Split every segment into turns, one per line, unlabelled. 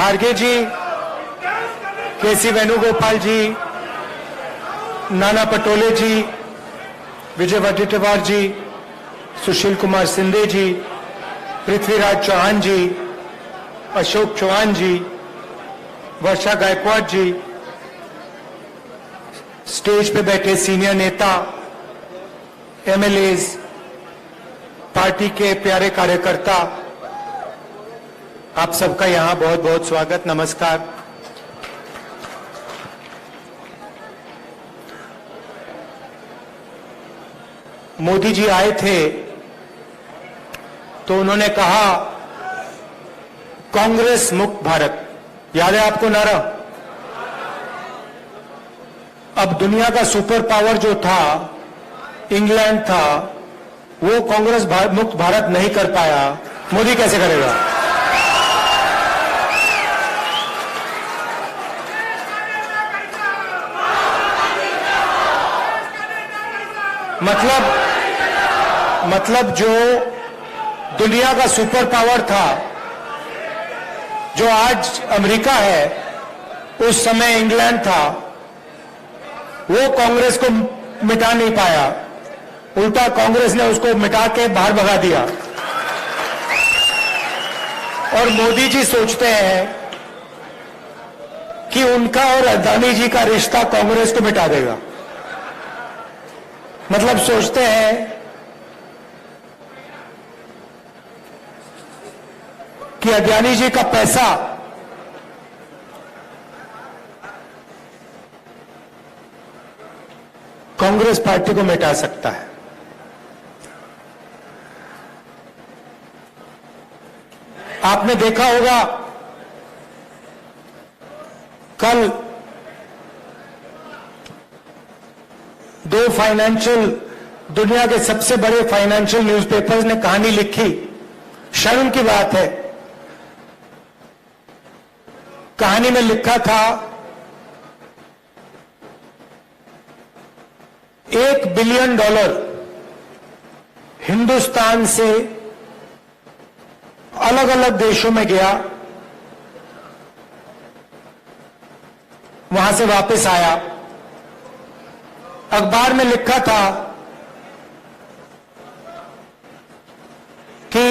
खारगे जी, केसी वेणुगोपाल जी, नाना पटोले जी, विजय वडेट्टीवार जी, सुशील कुमार सिंधे जी, पृथ्वीराज चौहान जी, अशोक चौहान जी, वर्षा गायकवाड़ जी, stage पे बैठे senior नेता, एमएलएज, पार्टी के प्यारे कार्यकर्ता, आप सबका यहां बहुत बहुत स्वागत, नमस्कार। मोदी जी आए थे तो उन्होंने कहा कांग्रेस मुक्त भारत, याद है आपको नारा? अब दुनिया का सुपर पावर जो था, इंग्लैंड था, वो कांग्रेस मुक्त भारत नहीं कर पाया, मोदी कैसे करेगा? मतलब जो दुनिया का सुपर पावर था, जो आज अमेरिका है, उस समय इंग्लैंड था, वो कांग्रेस को मिटा नहीं पाया, उल्टा कांग्रेस ने उसको मिटा के बाहर भगा दिया। और मोदी जी सोचते हैं कि उनका और अदानी जी का रिश्ता कांग्रेस को मिटा देगा। मतलब सोचते हैं कि अदानी जी का पैसा कांग्रेस पार्टी को मिटा सकता है। आपने देखा होगा कल दो दुनिया के सबसे बड़े फाइनेंशियल न्यूज़पेपर्स ने कहानी लिखी, शर्म की बात है। कहानी में लिखा था $1 बिलियन हिंदुस्तान से अलग अलग देशों में गया, वहां से वापस आया। अखबार में लिखा था कि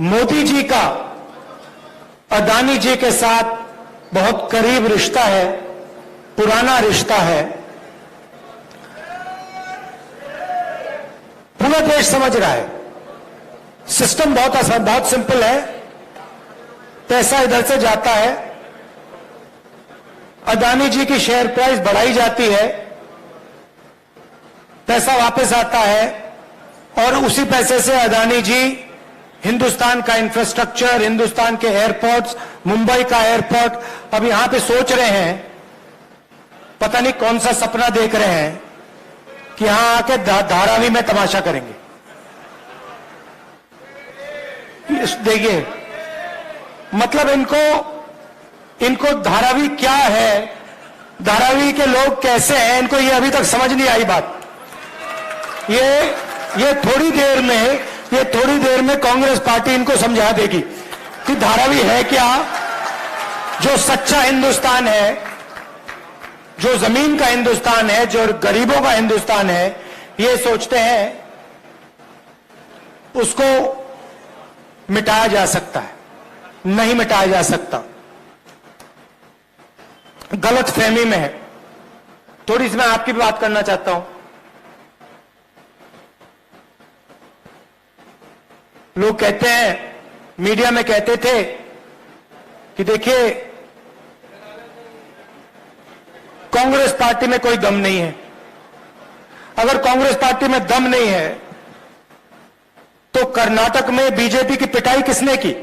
मोदी जी का अदानी जी के साथ बहुत करीब रिश्ता है, पुराना रिश्ता है। पूरा देश समझ रहा है, सिस्टम बहुत आसान, बहुत सिंपल है। पैसा इधर से जाता है, अदानी जी की शेयर प्राइस बढ़ाई जाती है, पैसा वापस आता है, और उसी पैसे से अदानी जी हिंदुस्तान का इंफ्रास्ट्रक्चर, हिंदुस्तान के एयरपोर्ट्स, मुंबई का एयरपोर्ट, अब यहां पे सोच रहे हैं, पता नहीं कौन सा सपना देख रहे हैं कि यहां आके धारावी में तमाशा करेंगे। देखिए, मतलब इनको धारावी क्या है, धारावी के लोग कैसे हैं, इनको ये अभी तक समझ नहीं आई बात। ये थोड़ी देर में कांग्रेस पार्टी इनको समझा देगी कि धारावी है क्या। जो सच्चा हिंदुस्तान है, जो जमीन का हिंदुस्तान है, जो गरीबों का हिंदुस्तान है, ये सोचते हैं उसको मिटाया जा सकता है। नहीं मिटाया जा सकता, गलत फहमी में है। थोड़ी सी मैं आपकी भी बात करना चाहता हूं। लोग कहते हैं, मीडिया में कहते थे कि देखिए कांग्रेस पार्टी में कोई दम नहीं है। अगर कांग्रेस पार्टी में दम नहीं है तो कर्नाटक में बीजेपी की पिटाई किसने की?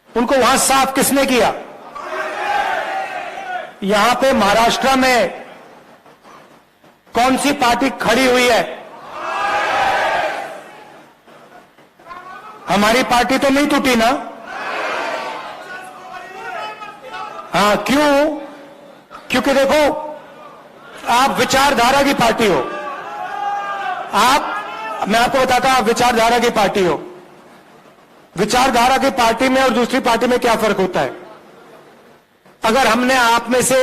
उनको वहां साफ किसने किया? यहां पे महाराष्ट्र में कौन सी पार्टी खड़ी हुई है? हमारी पार्टी तो नहीं टूटी ना। हाँ, क्यों? क्योंकि देखो, आप विचारधारा की पार्टी हो। आप मैं आपको बताता हूं, आप विचारधारा की पार्टी हो। विचारधारा की पार्टी में और दूसरी पार्टी में क्या फर्क होता है? अगर हमने आप में से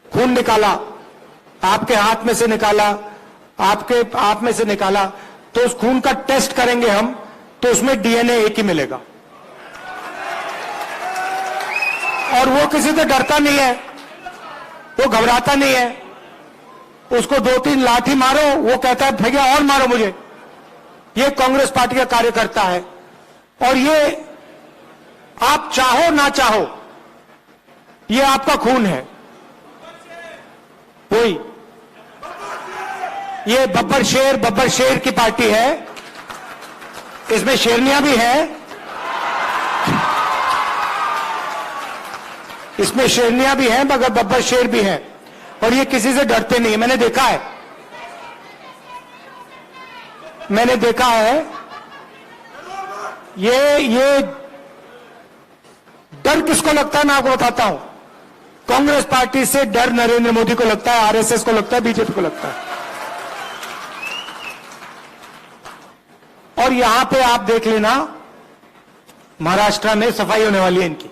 खून निकाला, आपके हाथ में से निकाला, आपके आप में से निकाला, तो उस खून का टेस्ट करेंगे हम, तो उसमें डीएनए एक ही मिलेगा। और वो किसी से डरता नहीं है, वो घबराता नहीं है। उसको 2-3 लाठी मारो, वो कहता है भैया और मारो मुझे। ये कांग्रेस पार्टी का कार्यकर्ता है। और ये आप चाहो ना चाहो, ये आपका खून है। वही ये बब्बर शेर की पार्टी है। इसमें शेरनियां भी हैं, इसमें शेरनियां भी हैं, मगर बब्बर शेर भी हैं। और ये किसी से डरते नहीं है। मैंने देखा है, मैंने देखा है। ये डर किसको लगता है मैं आपको बताता हूं। कांग्रेस पार्टी से डर नरेंद्र मोदी को लगता है, आरएसएस को लगता है, बीजेपी को लगता है। और यहां पे आप देख लेना, महाराष्ट्र में सफाई होने वाली है इनकी,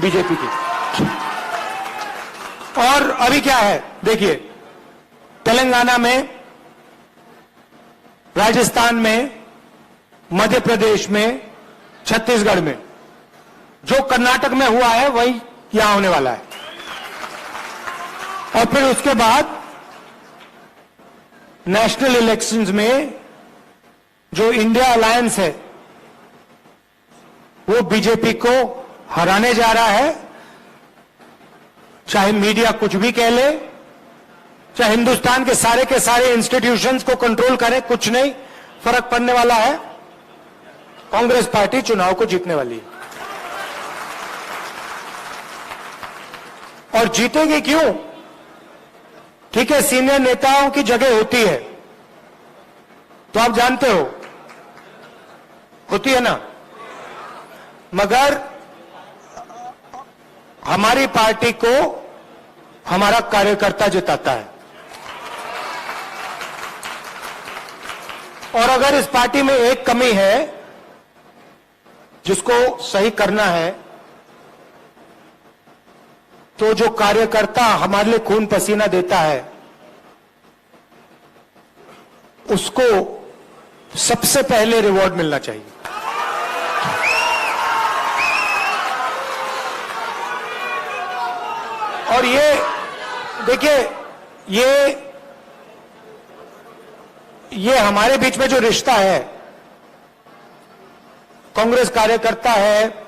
बीजेपी की। और अभी क्या है देखिए, तेलंगाना में, राजस्थान में, मध्य प्रदेश में, छत्तीसगढ़ में, जो कर्नाटक में हुआ है वही यहां होने वाला है। और फिर उसके बाद नेशनल इलेक्शंस में जो इंडिया अलायंस है वो बीजेपी को हराने जा रहा है। चाहे मीडिया कुछ भी कह ले, चाहे हिंदुस्तान के सारे इंस्टीट्यूशंस को कंट्रोल करे, कुछ नहीं फर्क पड़ने वाला है। कांग्रेस पार्टी चुनाव को जीतने वाली है। और जीतेगी क्यों? ठीक है, सीनियर नेताओं की जगह होती है, तो आप जानते हो होती है ना, मगर हमारी पार्टी को हमारा कार्यकर्ता जिताता है। और अगर इस पार्टी में एक कमी है जिसको सही करना है, तो जो कार्यकर्ता हमारे लिए खून पसीना देता है उसको सबसे पहले रिवॉर्ड मिलना चाहिए। और ये देखिए, ये हमारे बीच में जो रिश्ता है, कांग्रेस कार्यकर्ता है,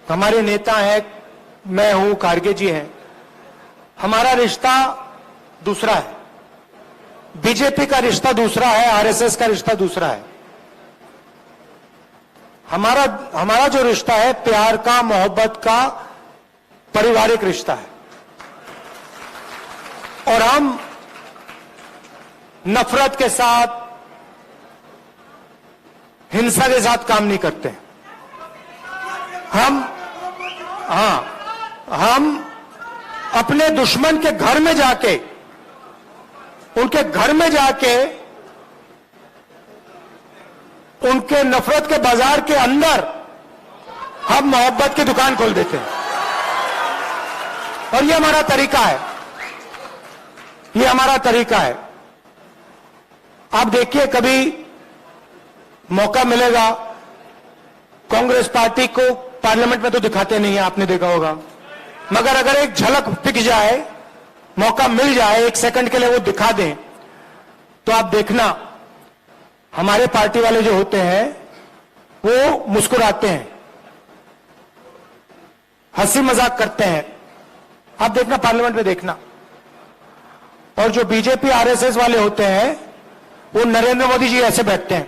हमारे नेता हैं, मैं हूं, खारगे जी हैं, हमारा रिश्ता दूसरा है। बीजेपी का रिश्ता दूसरा है, आरएसएस का रिश्ता दूसरा है। हमारा जो रिश्ता है प्यार का, मोहब्बत का, पारिवारिक रिश्ता है। और हम नफरत के साथ, हिंसा के साथ काम नहीं करते। हम अपने दुश्मन के घर में जाके, उनके घर में जाके, उनके नफरत के बाजार के अंदर हम मोहब्बत की दुकान खोल देते हैं। और ये हमारा तरीका है, ये हमारा तरीका है। आप देखिए, कभी मौका मिलेगा, कांग्रेस पार्टी को पार्लियामेंट में तो दिखाते नहीं है, आपने देखा होगा, मगर अगर एक झलक दिख जाए, मौका मिल जाए, 1 सेकंड के लिए वो दिखा दें, तो आप देखना हमारे पार्टी वाले जो होते हैं वो मुस्कुराते हैं, हंसी मजाक करते हैं। आप देखना, पार्लियामेंट में देखना। और जो बीजेपी आरएसएस वाले होते हैं वो नरेंद्र मोदी जी ऐसे बैठते हैं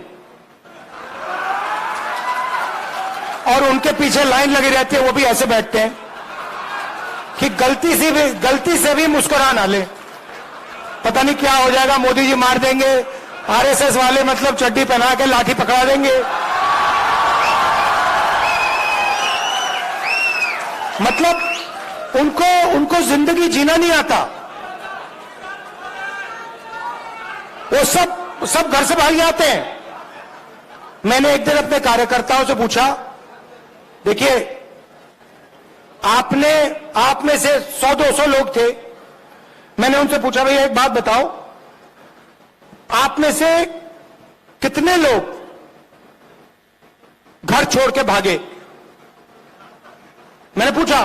और उनके पीछे लाइन लगी रहती है, वो भी ऐसे बैठते हैं कि गलती से भी मुस्कुरा ना ले, पता नहीं क्या हो जाएगा, मोदी जी मार देंगे, आरएसएस वाले मतलब चड्डी पहना के लाठी पकड़ा देंगे। मतलब उनको जिंदगी जीना नहीं आता। वो सब वो सब घर से भाग जाते हैं। मैंने एक दिन अपने कार्यकर्ताओं से पूछा, देखिए आप में से 100-200 लोग थे, मैंने उनसे पूछा भैया एक बात बताओ, आप में से कितने लोग घर छोड़ के भागे? मैंने पूछा,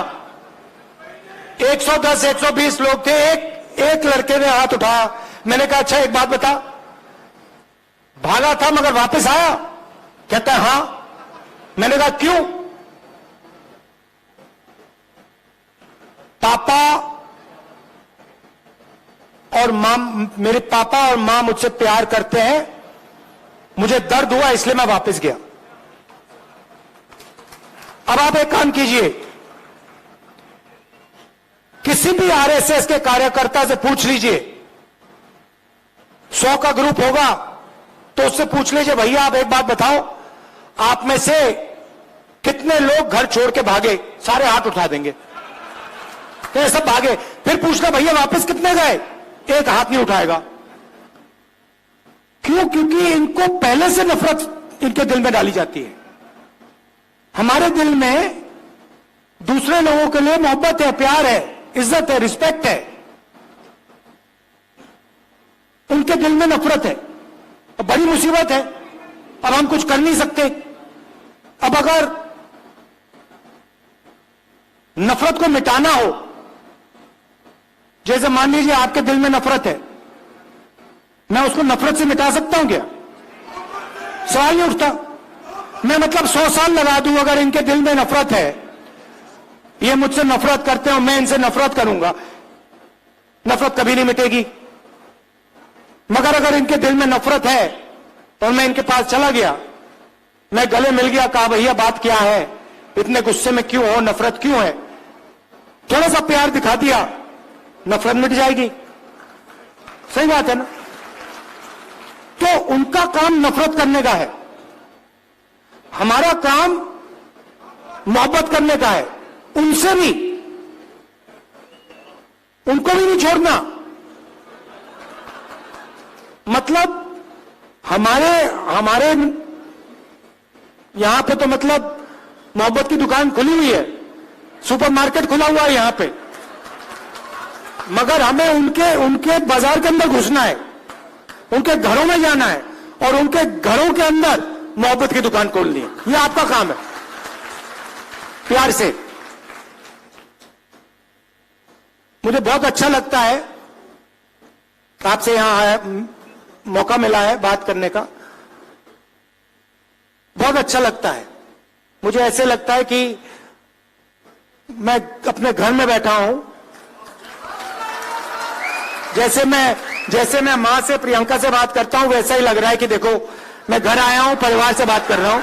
110-120 लोग थे। एक लड़के ने हाथ उठाया। मैंने कहा अच्छा एक बात बता, भागा था मगर वापस आया? कहता है हां। मैंने कहा क्यों? पापा और मां, मेरे पापा और मां मुझसे प्यार करते हैं, मुझे दर्द हुआ इसलिए मैं वापस गया। अब आप एक काम कीजिए, किसी भी आरएसएस के कार्यकर्ता से पूछ लीजिए, 100 का ग्रुप होगा तो उससे पूछ लीजिए भैया आप एक बात बताओ, आप में से कितने लोग घर छोड़ के भागे? सारे हाथ उठा देंगे, तो सब भागे। फिर पूछना भैया वापस कितने गए? एक हाथ नहीं उठाएगा। क्यों? क्योंकि इनको पहले से नफरत इनके दिल में डाली जाती है। हमारे दिल में दूसरे लोगों के लिए मोहब्बत है, प्यार है, इज्जत है, रिस्पेक्ट है। उनके दिल में नफरत है। अब बड़ी मुसीबत है, अब हम कुछ कर नहीं सकते। अब अगर नफरत को मिटाना हो, जैसे मान लीजिए आपके दिल में नफरत है, मैं उसको नफरत से मिटा सकता हूं क्या? सवाल नहीं उठता। मैं मतलब 100 साल लगा दूं, अगर इनके दिल में नफरत है, ये मुझसे नफरत करते हैं और मैं इनसे नफरत करूंगा, नफरत कभी नहीं मिटेगी। मगर अगर इनके दिल में नफरत है और मैं इनके पास चला गया, मैं गले मिल गया, कहा भैया बात क्या है, इतने गुस्से में क्यों हो, नफरत क्यों है, थोड़ा सा प्यार दिखा दिया, नफरत मिट जाएगी। सही बात है ना? तो उनका काम नफरत करने का है, हमारा काम मोहब्बत करने का है। उनसे भी, उनको भी नहीं छोड़ना। मतलब हमारे यहां पे तो मतलब मोहब्बत की दुकान खुली हुई है, सुपरमार्केट खुला हुआ है यहां पे, मगर हमें उनके बाजार के अंदर घुसना है, उनके घरों में जाना है और उनके घरों के अंदर मोहब्बत की दुकान खोलनी है। यह आपका काम है, प्यार से। मुझे बहुत अच्छा लगता है आपसे यहां मौका मिला है बात करने का, बहुत अच्छा लगता है। मुझे ऐसे लगता है कि मैं अपने घर में बैठा हूं, जैसे मैं मां से, प्रियंका से बात करता हूं, वैसा ही लग रहा है कि देखो मैं घर आया हूं, परिवार से बात कर रहा हूं।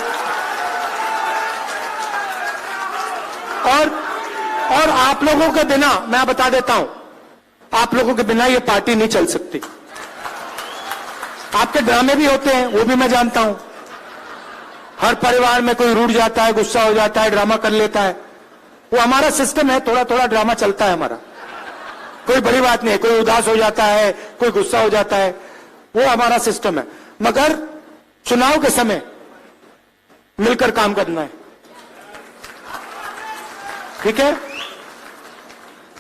और आप लोगों के बिना, मैं बता देता हूं, आप लोगों के बिना ये पार्टी नहीं चल सकती। आपके ड्रामे भी होते हैं, वो भी मैं जानता हूं। हर परिवार में कोई रूठ जाता है, गुस्सा हो जाता है, ड्रामा कर लेता है, वो हमारा सिस्टम है। थोड़ा थोड़ा ड्रामा चलता है हमारा, कोई बड़ी बात नहीं है। कोई उदास हो जाता है, कोई गुस्सा हो जाता है, वो हमारा सिस्टम है। मगर चुनाव के समय मिलकर काम करना है, ठीक है?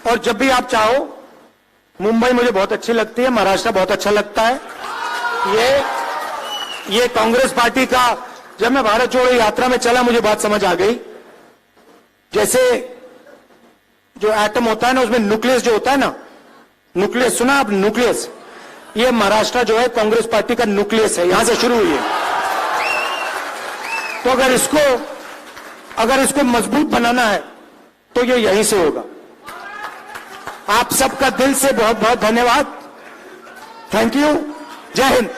और जब भी आप चाहो, मुंबई मुझे बहुत अच्छी लगती है, महाराष्ट्र बहुत अच्छा लगता है। ये कांग्रेस पार्टी का, जब मैं भारत जोड़ो यात्रा में चला, मुझे बात समझ आ गई। जैसे जो एटम होता है ना, उसमें न्यूक्लियस जो होता है ना, न्यूक्लियस सुना आप? न्यूक्लियस, ये महाराष्ट्र जो है कांग्रेस पार्टी का न्यूक्लियस है, यहां से शुरू हुई है। तो अगर इसको मजबूत बनाना है तो ये यहीं से होगा। आप सबका दिल से बहुत बहुत धन्यवाद। Thank you. जय हिंद।